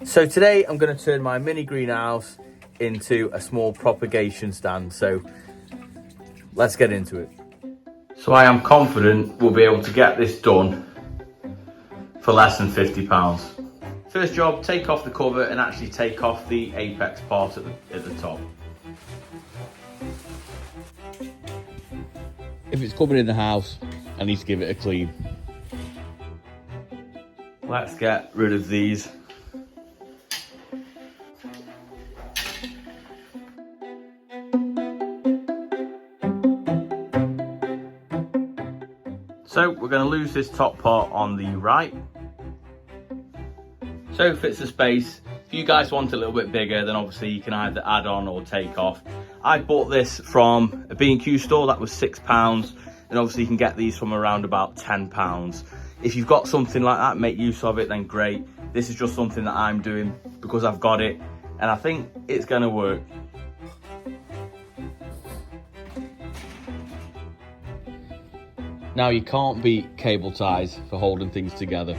So today I'm going to turn my mini greenhouse into a small propagation stand. So let's get into it. So I am confident we'll be able to get this done for less than £50. First job, take off the cover and actually take off the apex part at the top. If it's coming in the house, I need to give it a clean. Let's get rid of these. So we're going to lose this top part on the right. So it fits the space. If you guys want a little bit bigger, then obviously you can either add on or take off. I bought this from a B&Q store, that was £6, and obviously you can get these from around about £10. If you've got something like that, make use of it, then great. This is just something that I'm doing because I've got it, and I think it's going to work. Now, you can't beat cable ties for holding things together.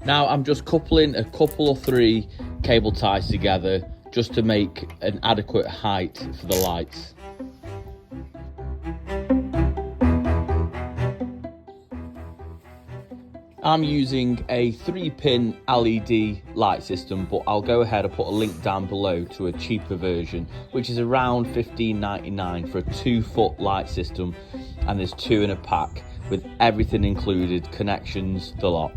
Now I'm just coupling a couple or three cable ties together just to make an adequate height for the lights. I'm using a 3-pin LED light system, but I'll go ahead and put a link down below to a cheaper version, which is around $15.99 for a 2-foot light system, and there's 2 in a pack with everything included, connections, the lot.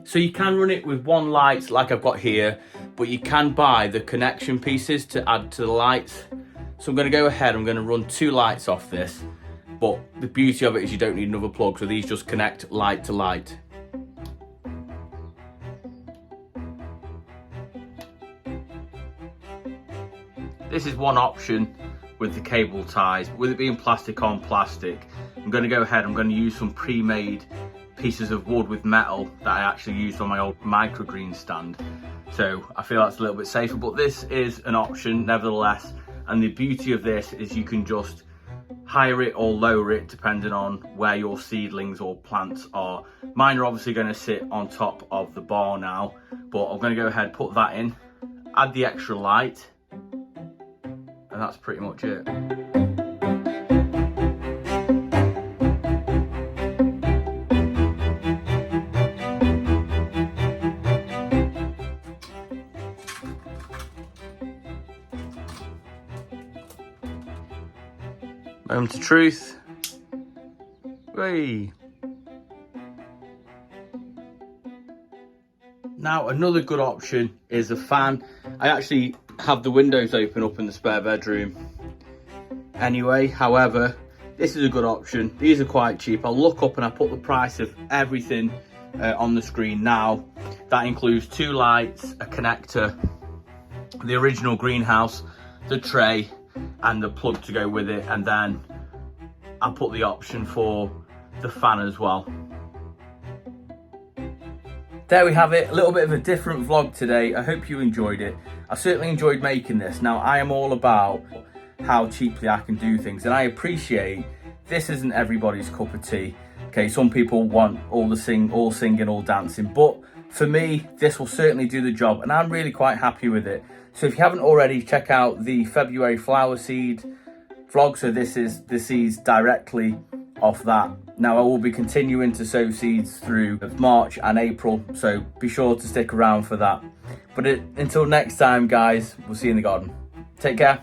So you can run it with one light like I've got here, but you can buy the connection pieces to add to the lights. So I'm going to go ahead, I'm going to run 2 lights off this, but the beauty of it is you don't need another plug, so these just connect light to light. This is one option with the cable ties. With it being plastic on plastic, I'm going to go ahead, I'm going to use some pre-made pieces of wood with metal that I actually used on my old microgreen stand. So I feel that's a little bit safer, but this is an option nevertheless. And the beauty of this is you can just higher it or lower it depending on where your seedlings or plants are. Mine are obviously going to sit on top of the bar now, but I'm going to go ahead and put that in, add the extra light, and that's pretty much it. Moment of truth. Whee! Now another good option is a fan. I actually have the windows open up in the spare bedroom anyway. However, this is a good option. These are quite cheap. I'll look up and I put the price of everything on the screen now. That includes 2 lights, a connector, the original greenhouse, the tray, and the plug to go with it, and then I'll put the option for the fan as well. There we have it, a little bit of a different vlog today. I hope you enjoyed it. I certainly enjoyed making this. Now I am all about how cheaply I can do things, and I appreciate this isn't everybody's cup of tea. Okay, some people want all singing, all dancing, but for me, this will certainly do the job, and I'm really quite happy with it. So if you haven't already, check out the February flower seed vlog. So this is the seeds directly off that. Now I will be continuing to sow seeds through March and April, so be sure to stick around for that. But until next time, guys, we'll see you in the garden. Take care.